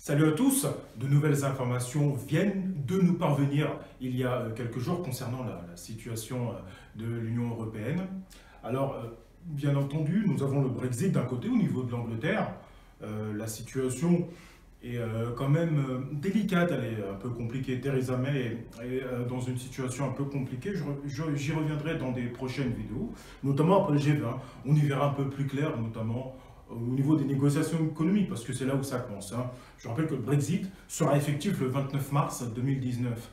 Salut à tous, de nouvelles informations viennent de nous parvenir il y a quelques jours concernant la situation de l'Union européenne. Alors, bien entendu, nous avons le Brexit d'un côté au niveau de l'Angleterre. La situation est quand même délicate, elle est un peu compliquée. Theresa May est dans une situation un peu compliquée. J'y reviendrai dans des prochaines vidéos, notamment après le G20. On y verra un peu plus clair, notamment au niveau des négociations économiques, parce que c'est là où ça commence. Je rappelle que le Brexit sera effectif le 29 mars 2019.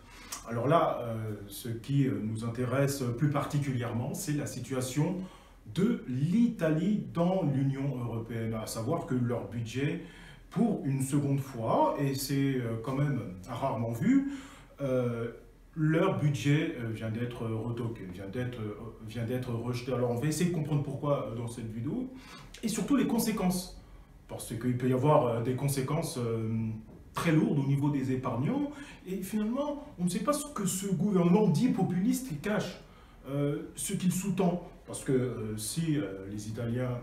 Alors là, ce qui nous intéresse plus particulièrement, c'est la situation de l'Italie dans l'Union européenne, à savoir que leur budget, pour une seconde fois, et c'est quand même rarement vu, leur budget vient d'être retoqué, vient d'être rejeté. Alors on va essayer de comprendre pourquoi dans cette vidéo, et surtout les conséquences. Parce qu'il peut y avoir des conséquences très lourdes au niveau des épargnants, et finalement, on ne sait pas ce que ce gouvernement dit populiste cache, ce qu'il sous-tend. Parce que si les Italiens,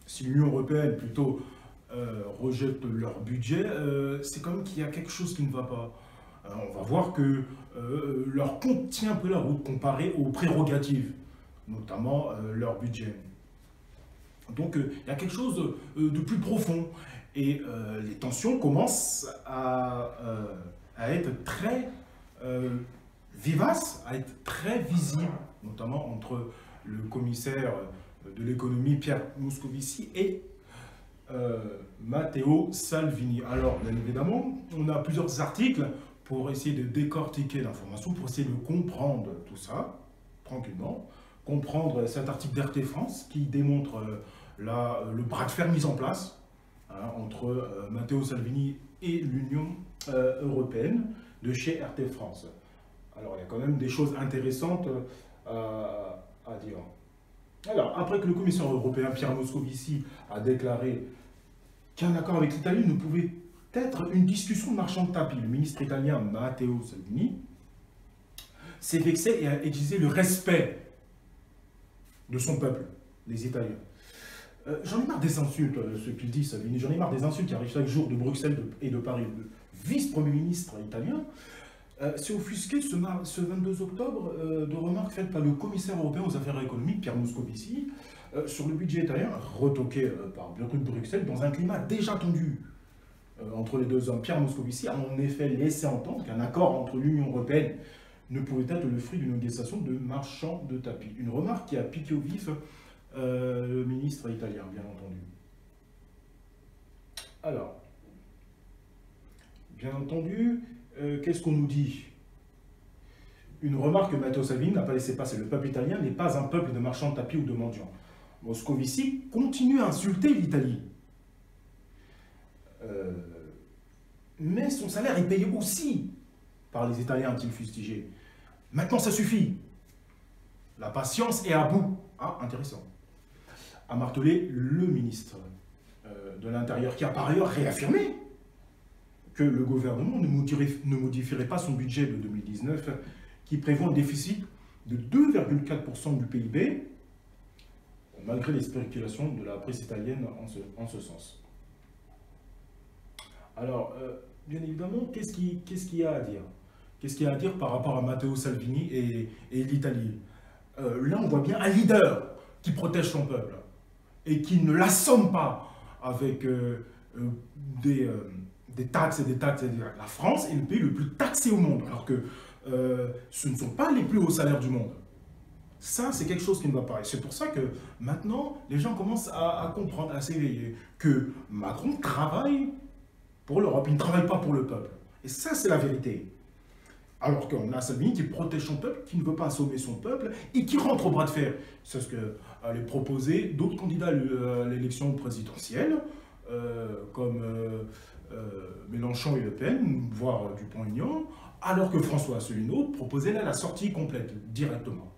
si l'Union européenne plutôt rejette leur budget, c'est quand même qu'il y a quelque chose qui ne va pas. On va voir que leur compte tient un peu la route comparé aux prérogatives, notamment leur budget. Donc il y a quelque chose de plus profond. Et les tensions commencent à être très vivaces, à être très visibles, notamment entre le commissaire de l'économie Pierre Moscovici et Matteo Salvini. Alors, bien évidemment, on a plusieurs articles pour essayer de décortiquer l'information, pour essayer de comprendre tout ça, tranquillement. Comprendre cet article d'RT France qui démontre le bras de fer mis en place entre Matteo Salvini et l'Union européenne de chez RT France. Alors, il y a quand même des choses intéressantes à dire. Alors, après que le commissaire européen Pierre Moscovici a déclaré qu'un accord avec l'Italie ne pouvait être une discussion de marchand de tapis, le ministre italien Matteo Salvini s'est vexé et a exigé le respect de son peuple, les Italiens. J'en ai marre des insultes, ce qu'il dit Salvini, j'en ai marre des insultes qui arrivent chaque jour de Bruxelles et de Paris. Le vice-premier ministre italien s'est offusqué ce 22 octobre de remarques faites par le commissaire européen aux affaires économiques, Pierre Moscovici, sur le budget italien, retoqué par Bruxelles dans un climat déjà tendu entre les deux hommes. Pierre Moscovici a en effet laissé entendre qu'un accord entre l'Union européenne ne pouvait être le fruit d'une négociation de marchands de tapis. Une remarque qui a piqué au vif le ministre italien, bien entendu. Alors, bien entendu, qu'est-ce qu'on nous dit? Une remarque que Matteo Salvini n'a pas laissé passer. Le peuple italien n'est pas un peuple de marchands de tapis ou de mendiants. Moscovici continue à insulter l'Italie. Mais son salaire est payé aussi par les Italiens, a-t-il fustigé. Maintenant, ça suffit. La patience est à bout. Ah, intéressant. A martelé le ministre de l'Intérieur, qui a par ailleurs réaffirmé que le gouvernement ne modifierait pas son budget de 2019, qui prévoit un déficit de 2,4% du PIB, malgré les spéculations de la presse italienne en ce sens. Alors, bien évidemment, qu'est-ce qu'il y a à dire? Qu'est-ce qu'il y a à dire par rapport à Matteo Salvini et l'Italie? Là, on voit bien un leader qui protège son peuple et qui ne l'assomme pas avec des taxes et des taxes et des taxes. La France est le pays le plus taxé au monde, alors que ce ne sont pas les plus hauts salaires du monde. Ça, c'est quelque chose qui ne va pas. Et c'est pour ça que maintenant, les gens commencent à comprendre, à s'éveiller, que Macron travaille pour l'Europe, il ne travaille pas pour le peuple. Et ça, c'est la vérité. Alors qu'on a Salvini qui protège son peuple, qui ne veut pas assommer son peuple et qui rentre au bras de fer. C'est ce qu'allaient proposer d'autres candidats à l'élection présidentielle, comme Mélenchon et Le Pen, voire Dupont-Aignan, alors que François Asselineau proposait là la sortie complète, directement.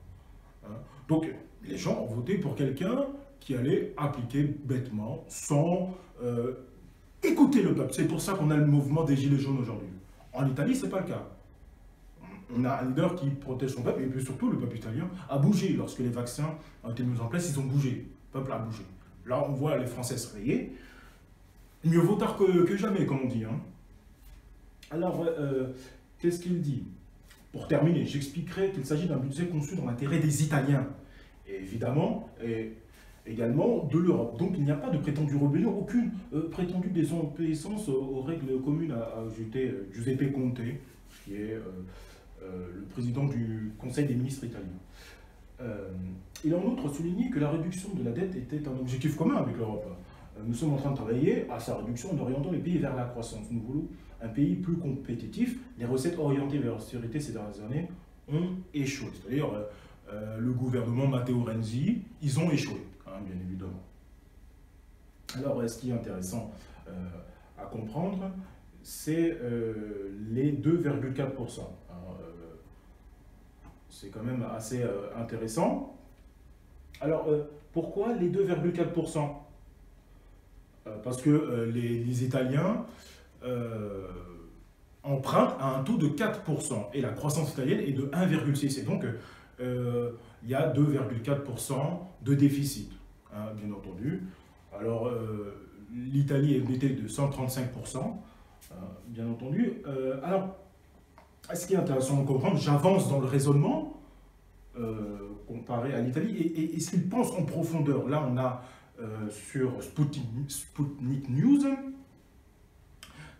Donc, les gens ont voté pour quelqu'un qui allait appliquer bêtement, sans écouter le peuple. C'est pour ça qu'on a le mouvement des Gilets jaunes aujourd'hui. En Italie, ce n'est pas le cas. On a un leader qui protège son peuple, et puis surtout, le peuple italien a bougé. Lorsque les vaccins ont été mis en place, ils ont bougé. Le peuple a bougé. Là, on voit les Français se réveiller. Mieux vaut tard que jamais, comme on dit. Alors, qu'est-ce qu'il dit? Pour terminer, j'expliquerai qu'il s'agit d'un budget conçu dans l'intérêt des Italiens, et évidemment, et également de l'Europe. Donc il n'y a pas de prétendue rébellion, aucune prétendue désobéissance aux règles communes, a ajouté Giuseppe Conte, qui est le président du Conseil des ministres italien. Il a en outre souligné que la réduction de la dette était un objectif commun avec l'Europe. Nous sommes en train de travailler à sa réduction en orientant les pays vers la croissance. Nous voulons un pays plus compétitif. Les recettes orientées vers l'austérité ces dernières années ont échoué. C'est-à-dire le gouvernement Matteo Renzi, ils ont échoué, hein, bien évidemment. Alors, ce qui est intéressant à comprendre, c'est les 2,4%. C'est quand même assez intéressant. Alors, pourquoi les 2,4%? Parce que les Italiens empruntent à un taux de 4% et la croissance italienne est de 1,6. Et donc, il y a 2,4% de déficit, hein, bien entendu. Alors, l'Italie est endettée de 135%, bien entendu. Alors, ce qui est intéressant de comprendre, j'avance dans le raisonnement comparé à l'Italie et ce qu'ils pensent en profondeur. Là, on a sur Sputnik News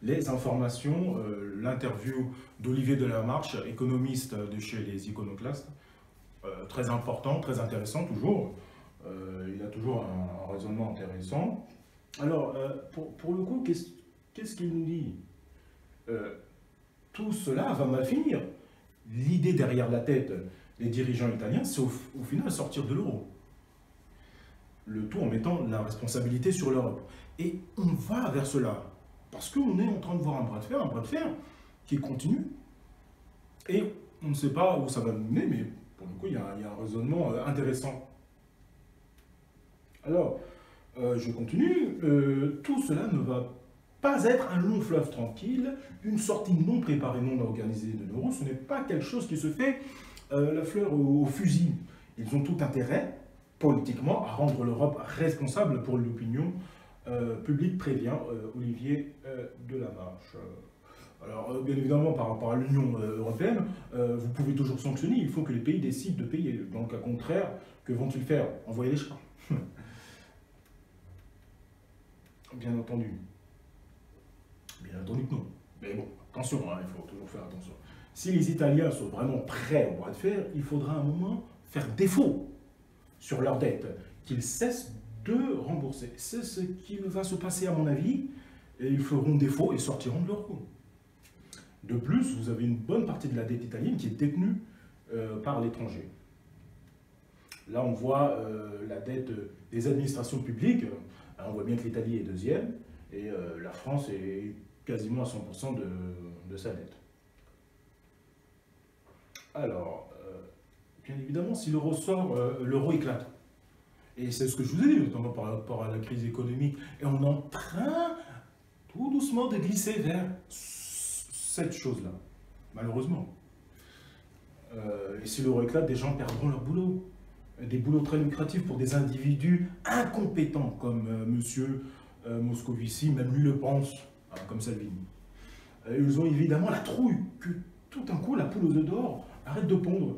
les informations, l'interview d'Olivier Delamarche, économiste de chez les Iconoclastes, très important, très intéressant toujours. Il a toujours un raisonnement intéressant. Alors, pour le coup, qu'est-ce qu'il nous dit? Tout cela va mal finir. L'idée derrière la tête des dirigeants italiens, c'est au final sortir de l'euro. Le tout en mettant la responsabilité sur l'Europe. Et on va vers cela. Parce qu'on est en train de voir un bras de fer qui continue. Et on ne sait pas où ça va nous mener, mais pour le coup, il y a un raisonnement intéressant. Alors, je continue. Tout cela ne va pas être un long fleuve tranquille, une sortie non préparée, non organisée de l'euro. Ce n'est pas quelque chose qui se fait la fleur au fusil. Ils ont tout intérêt, politiquement, à rendre l'Europe responsable pour l'opinion publique, prévient Olivier Delamarche. Alors, bien évidemment, par rapport à l'Union européenne, vous pouvez toujours sanctionner. Il faut que les pays décident de payer. Dans le cas contraire, que vont-ils faire? Envoyer les chars. Bien entendu. Bien entendu que non. Mais bon, attention, hein, il faut toujours faire attention. Si les Italiens sont vraiment prêts au bras de fer, il faudra à un moment faire défaut sur leur dette, qu'ils cessent de rembourser. C'est ce qui va se passer à mon avis, et ils feront défaut et sortiront de l'euro. De plus, vous avez une bonne partie de la dette italienne qui est détenue par l'étranger. Là, on voit la dette des administrations publiques. On voit bien que l'Italie est deuxième, et la France est quasiment à 100% de sa dette. Alors, bien évidemment, si l'euro sort, l'euro éclate. Et c'est ce que je vous ai dit, notamment par rapport à la crise économique. Et on est en train, tout doucement, de glisser vers cette chose-là, malheureusement. Et si l'euro éclate, des gens perdront leur boulot. Des boulots très lucratifs pour des individus incompétents, comme monsieur Moscovici, même lui le pense, hein, comme Salvini. Ils ont évidemment la trouille que tout d'un coup, la poule aux œufs d'or arrête de pondre.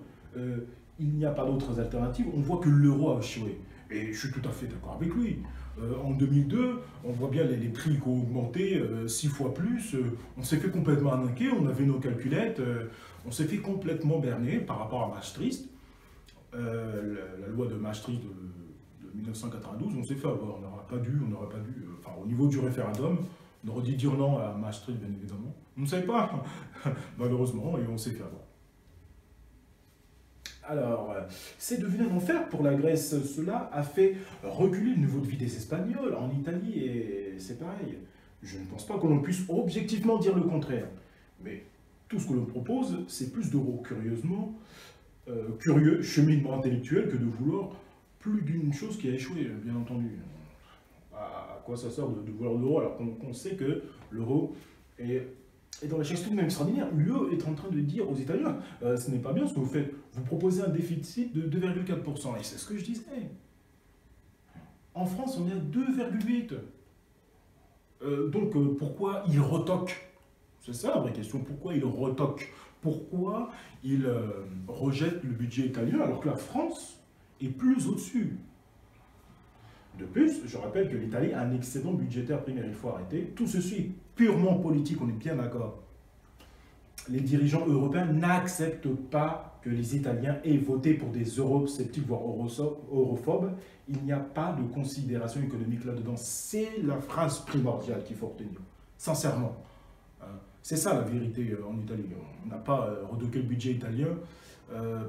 Il n'y a pas d'autres alternatives. On voit que l'euro a échoué. Et je suis tout à fait d'accord avec lui. En 2002, on voit bien les prix qui ont augmenté 6 fois plus. On s'est fait complètement arnaquer, on avait nos calculettes. On s'est fait complètement berner par rapport à Maastricht. La loi de Maastricht de 1992, on s'est fait avoir. On n'aurait pas dû, enfin au niveau du référendum, on aurait dû dire non à Maastricht, bien évidemment. On ne savait pas, malheureusement, et on s'est fait avoir. Alors, c'est devenu un enfer pour la Grèce. Cela a fait reculer le niveau de vie des Espagnols en Italie, et c'est pareil. Je ne pense pas que l'on puisse objectivement dire le contraire. Mais tout ce que l'on propose, c'est plus d'euros, curieusement. Curieux cheminement intellectuel que de vouloir plus d'une chose qui a échoué, bien entendu. À quoi ça sert de vouloir l'euro alors qu'on sait que l'euro est dans la gestion même extraordinaire. L'UE est en train de dire aux Italiens, ce n'est pas bien ce que vous faites, vous proposez un déficit de 2,4%. Et c'est ce que je disais. En France, on est à 2,8%. Donc pourquoi ils retoquent C'est ça la vraie question. Pourquoi il retoque? Pourquoi il rejette le budget italien alors que la France est plus au-dessus? De plus, je rappelle que l'Italie a un excédent budgétaire primaire, il faut arrêter. Tout ceci est purement politique, on est bien d'accord. Les dirigeants européens n'acceptent pas que les Italiens aient voté pour des eurosceptiques, voire europhobes. Il n'y a pas de considération économique là-dedans. C'est la phrase primordiale qu'il faut retenir, sincèrement. C'est ça la vérité en Italie. On n'a pas retoqué le budget italien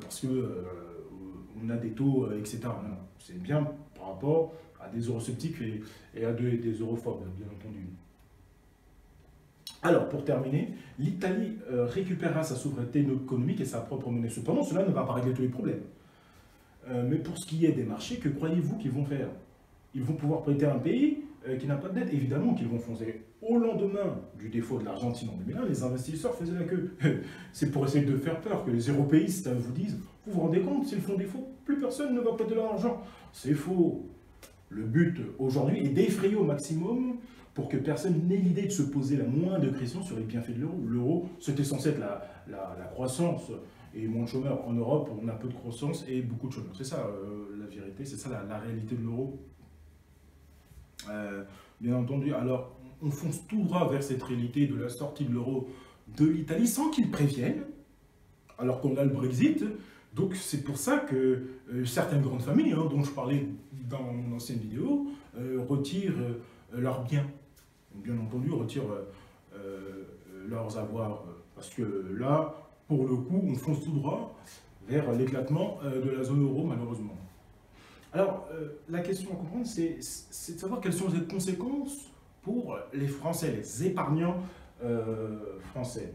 parce qu'on a des taux, etc. Non, non. C'est bien par rapport à des eurosceptiques et à des europhobes, bien entendu. Alors, pour terminer, l'Italie récupérera sa souveraineté économique et sa propre monnaie. Cependant, cela ne va pas régler tous les problèmes. Mais pour ce qui est des marchés, que croyez-vous qu'ils vont faire? Ils vont pouvoir prêter à un pays qui n'a pas de dette? Évidemment qu'ils vont foncer. Au lendemain du défaut de l'Argentine en 2001, les investisseurs faisaient la queue. C'est pour essayer de faire peur que les européistes vous disent, vous vous rendez compte, s'ils font défaut, plus personne ne va prêter leur argent. C'est faux. Le but aujourd'hui est d'effrayer au maximum pour que personne n'ait l'idée de se poser la moindre question sur les bienfaits de l'euro. L'euro, c'était censé être la croissance et moins de chômeurs. En Europe, on a peu de croissance et beaucoup de chômeurs. C'est ça la vérité, c'est ça la réalité de l'euro. Bien entendu, alors on fonce tout droit vers cette réalité de la sortie de l'euro de l'Italie sans qu'ils préviennent, alors qu'on a le Brexit. Donc c'est pour ça que certaines grandes familles, dont je parlais dans mon ancienne vidéo, retirent leurs biens. Bien entendu, retirent leurs avoirs. Parce que là, pour le coup, on fonce tout droit vers l'éclatement de la zone euro, malheureusement. Alors, la question à comprendre, c'est de savoir quelles sont les conséquences pour les Français, les épargnants français.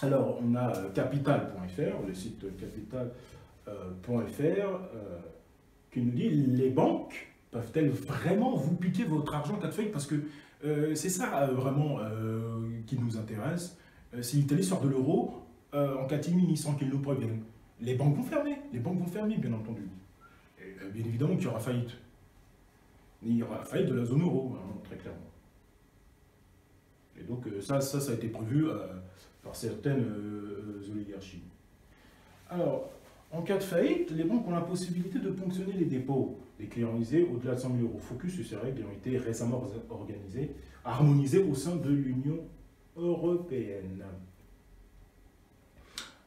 Alors, on a capital.fr, le site capital.fr, qui nous dit les banques peuvent-elles vraiment vous piquer votre argent en cas de faillite? Parce que c'est ça vraiment qui nous intéresse. Si l'Italie sort de l'euro, en catimini, sans qu'ils nous préviennent, les banques vont fermer, bien entendu. Et, bien évidemment qu'il y aura faillite. Il y aura faillite de la zone euro, très clairement. Et donc ça a été prévu par certaines oligarchies. Alors, en cas de faillite, les banques ont la possibilité de ponctionner les dépôts des clients isés au-delà de 100 000 euros. Focus sur ces règles ont été récemment harmonisées au sein de l'Union européenne.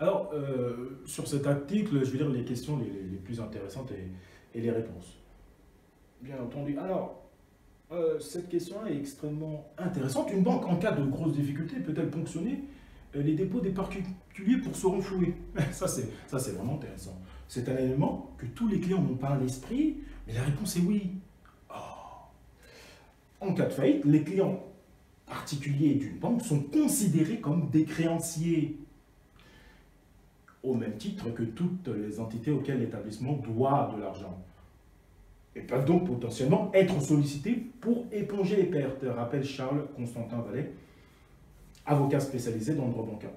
Alors, sur cet article, je vais lire les questions les plus intéressantes et les réponses. Bien entendu. Alors, cette question-là est extrêmement intéressante. Une banque, en cas de grosses difficultés, peut-elle ponctionner les dépôts des particuliers pour se renflouer? Ça, c'est vraiment intéressant. C'est un élément que tous les clients n'ont pas à l'esprit, mais la réponse est oui. Oh. En cas de faillite, les clients particuliers d'une banque sont considérés comme des créanciers, au même titre que toutes les entités auxquelles l'établissement doit de l'argent. Et peuvent donc potentiellement être sollicités pour éponger les pertes, rappelle Charles Constantin Vallet, avocat spécialisé dans le droit bancaire.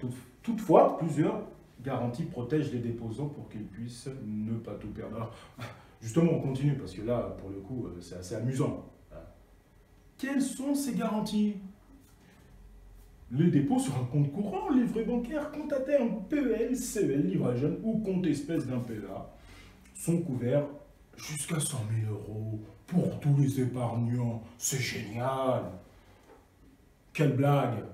Toutefois, plusieurs garanties protègent les déposants pour qu'ils puissent ne pas tout perdre. Alors, justement, on continue, parce que là, pour le coup, c'est assez amusant. Quelles sont ces garanties? Le dépôt sur un compte courant, livret bancaire, compte à terme, PEL, CEL, livret jeune ou compte espèce d'un PEA sont couverts jusqu'à 100 000 euros pour tous les épargnants. C'est génial! Quelle blague!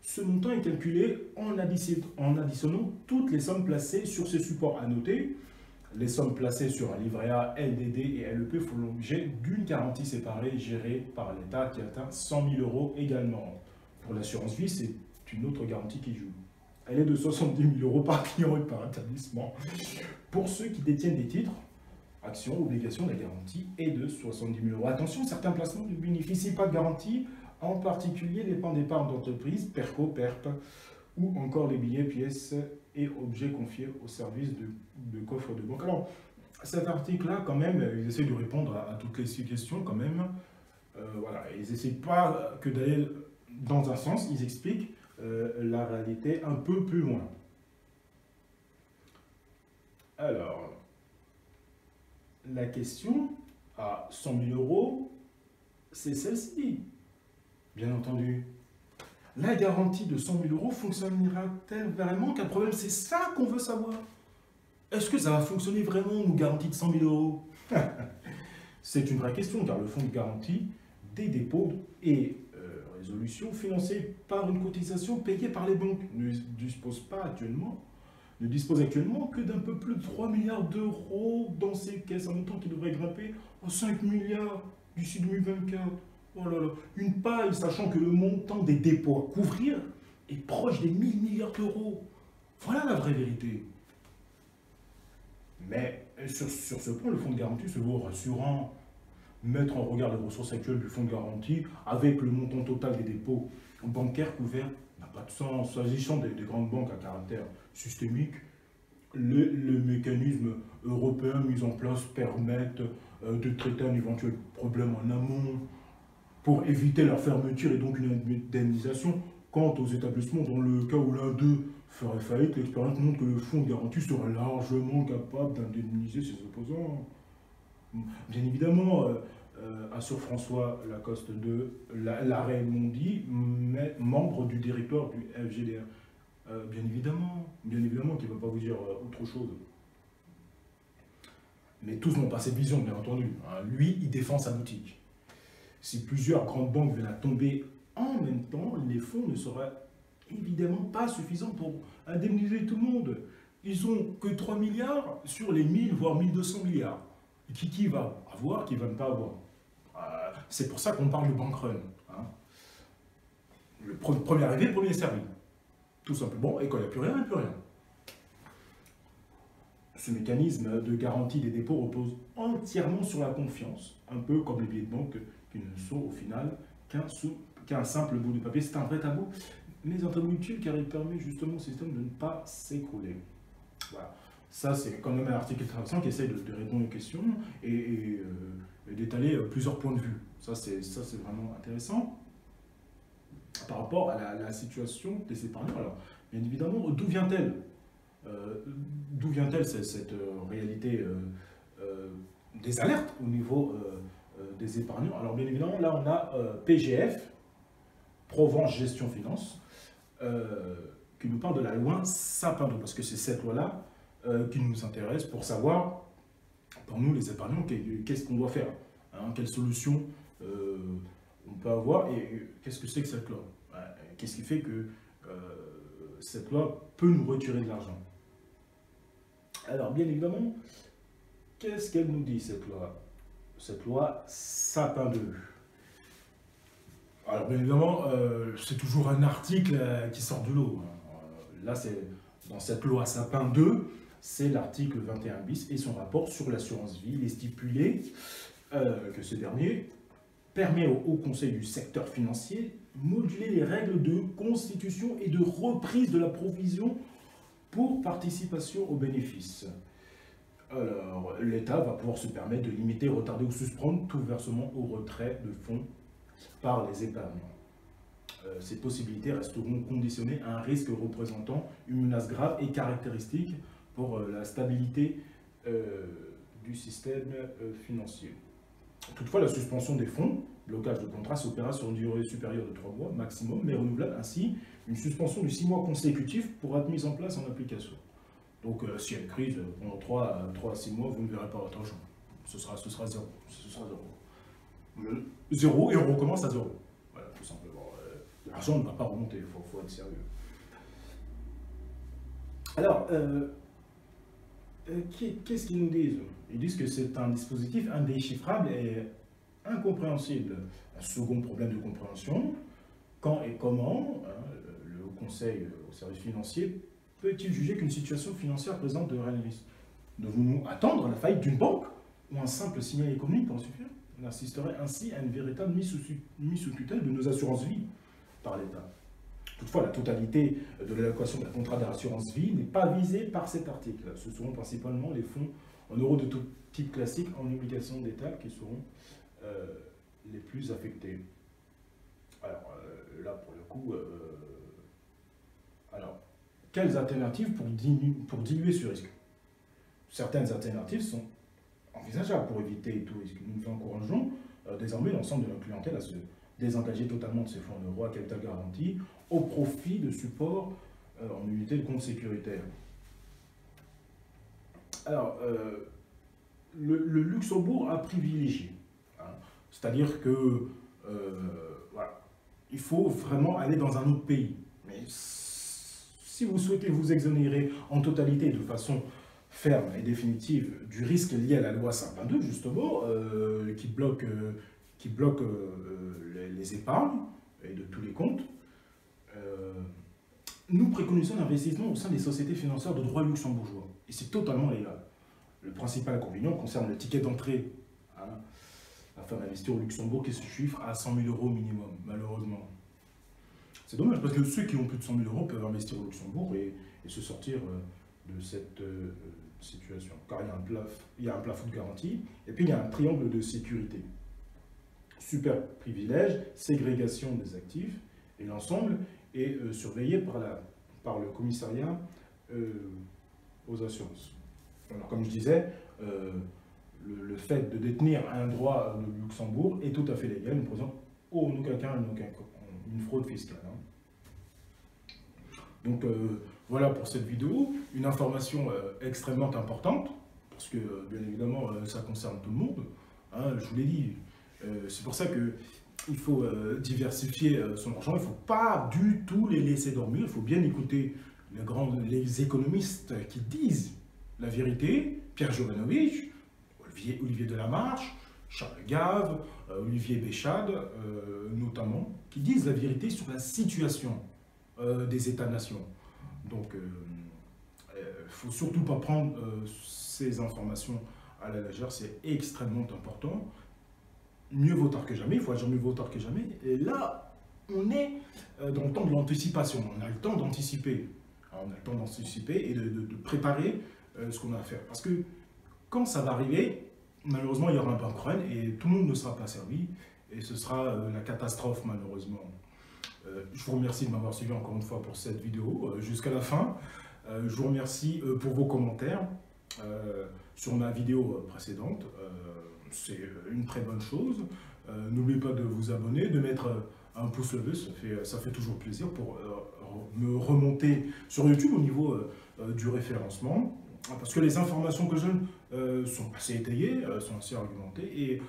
Ce montant est calculé en additionnant toutes les sommes placées sur ces supports. À noter, les sommes placées sur un livret A, LDD et LEP font l'objet d'une garantie séparée gérée par l'État qui atteint 100 000 euros également. Pour l'assurance vie, c'est une autre garantie qui joue. Elle est de 70 000 euros par client et par établissement. Pour ceux qui détiennent des titres, actions, obligations, la garantie est de 70 000 euros. Attention, certains placements ne bénéficient pas de garantie, en particulier les plans d'épargne d'entreprise, PERCO, PERP, ou encore les billets, pièces et objets confiés au service de coffre de banque. Alors, cet article-là, quand même, ils essaient de répondre à toutes les questions, quand même. Voilà, ils n'essaient pas que d'aller dans un sens, ils expliquent la réalité un peu plus loin. Alors, la question à 100 000 euros, c'est celle-ci. Bien entendu. La garantie de 100 000 euros fonctionnera-t-elle vraiment? Car le problème, c'est ça qu'on veut savoir. Est-ce que ça va fonctionner vraiment, une garantie de 100 000 euros? C'est une vraie question, car le fonds de garantie des dépôts et résolutions financé par une cotisation payée par les banques ne dispose actuellement que d'un peu plus de 3 milliards d'euros dans ces caisses, un montant qui devrait grimper à 5 milliards d'ici 2024. Oh là là, une paille, sachant que le montant des dépôts à couvrir est proche des 1000 milliards d'euros. Voilà la vraie vérité. Mais sur ce point, le fonds de garantie se veut rassurant. Mettre en regard les ressources actuelles du fonds de garantie avec le montant total des dépôts bancaires couverts n'a pas de sens. S'agissant des grandes banques à caractère systémique, le mécanisme européen mis en place permet de traiter un éventuel problème en amont pour éviter leur fermeture et donc une indemnisation. Quant aux établissements, dans le cas où l'un d'eux ferait faillite, l'expérience montre que le fonds de garantie sera largement capable d'indemniser ses opposants. Bien évidemment, assure François Lacoste de l'arrêt Mondi, membre du directoire du FGDR. Bien évidemment qu'il ne va pas vous dire autre chose. Mais tous n'ont pas cette vision, bien entendu. Lui, il défend sa boutique. Si plusieurs grandes banques viennent à tomber en même temps, les fonds ne seraient évidemment pas suffisants pour indemniser tout le monde. Ils n'ont que 3 milliards sur les 1000, voire 1200 milliards. Qui va avoir, qui va ne pas avoir. C'est pour ça qu'on parle de bank run. Hein. Le premier arrivé, premier servi. Tout simplement. Et quand il n'y a plus rien, il n'y a plus rien. Ce mécanisme de garantie des dépôts repose entièrement sur la confiance, un peu comme les billets de banque qui ne sont au final qu'un simple bout de papier. C'est un vrai tabou, mais un tabou utile car il permet justement au système de ne pas s'écrouler. Voilà. Ça, c'est quand même un article intéressant qui essaie de répondre aux questions et d'étaler plusieurs points de vue. Ça, c'est vraiment intéressant. Par rapport à la situation des épargnants, alors, bien évidemment, d'où vient-elle? D'où vient-elle cette réalité des alertes au niveau des épargnants? Alors, bien évidemment, là, on a PGF, Provence Gestion Finance, qui nous parle de la loi Sapin 2, parce que c'est cette loi-là qui nous intéresse pour savoir, pour nous les épargnants, qu'est-ce qu'on doit faire, hein, quelle solution on peut avoir et qu'est-ce que c'est que cette loi, qu'est-ce qui fait que cette loi peut nous retirer de l'argent. Alors bien évidemment, qu'est-ce qu'elle nous dit cette loi? Cette loi Sapin 2. Alors bien évidemment, c'est toujours un article qui sort du lot. Là, c'est dans cette loi Sapin 2, c'est l'article 21 bis et son rapport sur l'assurance vie. Il est stipulé que ce dernier permet au Haut Conseil du secteur financier de moduler les règles de constitution et de reprise de la provision pour participation aux bénéfices. Alors, l'État va pouvoir se permettre de limiter, retarder ou suspendre tout versement au retrait de fonds par les épargnants. Ces possibilités resteront conditionnées à un risque représentant une menace grave et caractéristique pour la stabilité du système financier. Toutefois, la suspension des fonds, blocage de contrat, s'opérera sur une durée supérieure de 3 mois maximum, mais renouvelable. Ainsi, une suspension de 6 mois consécutifs pourra être mise en place en application. Donc, s'il y a une crise, pendant 3 à 6 mois, vous ne verrez pas votre argent. Ce sera zéro. Ce sera zéro. Zéro et on recommence à zéro. Voilà, tout simplement. L'argent ne va pas remonter, il faut être sérieux. Alors, qu'est-ce qu'ils nous disent? Ils disent que c'est un dispositif indéchiffrable et incompréhensible. Un second problème de compréhension, quand et comment le Haut Conseil au service financier peut-il juger qu'une situation financière présente de réels risques? Devons-nous attendre la faillite d'une banque ou un simple signal économique pour en suffire? On assisterait ainsi à une véritable mise sous tutelle de nos assurances vie par l'État. Toutefois, la totalité de l'allocation d'un contrat d'assurance vie n'est pas visée par cet article. Ce seront principalement les fonds en euros de tout type classique en obligation d'État qui seront les plus affectés. Alors là, pour le coup, alors, quelles alternatives pour diluer ce risque? Certaines alternatives sont envisageables pour éviter tout risque. Nous encourageons désormais l'ensemble de notre clientèle désengager totalement de ses fonds en euros à capital garanti au profit de supports en unité de compte sécuritaire. Alors, le Luxembourg a privilégié, hein, c'est-à-dire que voilà, il faut vraiment aller dans un autre pays. Mais si vous souhaitez vous exonérer en totalité de façon ferme et définitive du risque lié à la loi 122, justement, qui bloque les épargnes et de tous les comptes, nous préconisons l'investissement au sein des sociétés financières de droit luxembourgeois. Et c'est totalement légal. Le principal inconvénient concerne le ticket d'entrée, hein, afin d'investir au Luxembourg qui se chiffre à 100 000 € minimum, malheureusement. C'est dommage parce que ceux qui ont plus de 100 000 € peuvent investir au Luxembourg et se sortir de cette situation. Car il y a un plafond de garantie et puis il y a un triangle de sécurité. Super privilège, ségrégation des actifs et l'ensemble est surveillé par le commissariat aux assurances. Alors, comme je disais, le fait de détenir un droit de Luxembourg est tout à fait légal, ne présente en aucun cas une fraude fiscale. Hein. Donc voilà pour cette vidéo, une information extrêmement importante, parce que bien évidemment ça concerne tout le monde, hein, je vous l'ai dit, c'est pour ça qu'il faut diversifier son argent, il ne faut pas du tout les laisser dormir, il faut bien écouter les économistes qui disent la vérité, Pierre Jovanovic, Olivier Delamarche, Charles Gave, Olivier Béchade, notamment, qui disent la vérité sur la situation des États-nations. Donc, il ne faut surtout pas prendre ces informations à la légère, c'est extrêmement important. Mieux vaut tard que jamais, il faut agir mieux vaut tard que jamais. Et là, on est dans le temps de l'anticipation, on a le temps d'anticiper. On a le temps d'anticiper et de préparer ce qu'on a à faire. Parce que quand ça va arriver, malheureusement, il y aura un bank run et tout le monde ne sera pas servi. Et ce sera la catastrophe, malheureusement. Je vous remercie de m'avoir suivi encore une fois pour cette vidéo jusqu'à la fin. Je vous remercie pour vos commentaires sur ma vidéo précédente. C'est une très bonne chose. N'oubliez pas de vous abonner, de mettre un pouce levé, ça fait toujours plaisir pour me remonter sur YouTube au niveau du référencement. Parce que les informations que je donne sont assez étayées, sont assez argumentées. Et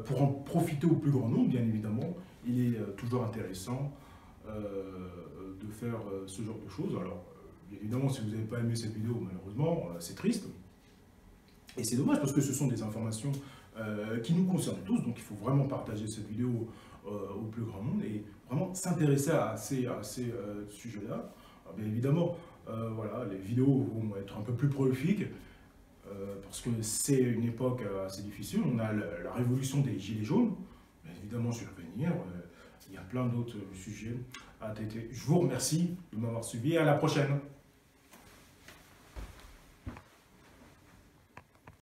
pour en profiter au plus grand nombre, bien évidemment, il est toujours intéressant de faire ce genre de choses. Alors, bien évidemment, si vous n'avez pas aimé cette vidéo, malheureusement, c'est triste. Et c'est dommage parce que ce sont des informations qui nous concernent tous. Donc, il faut vraiment partager cette vidéo au plus grand nombre et vraiment s'intéresser à ces sujets-là. Bien évidemment, voilà, les vidéos vont être un peu plus prolifiques parce que c'est une époque assez difficile. On a la révolution des gilets jaunes. Bien évidemment, je vais revenir. Il y a plein d'autres sujets à traiter. Je vous remercie de m'avoir suivi et à la prochaine.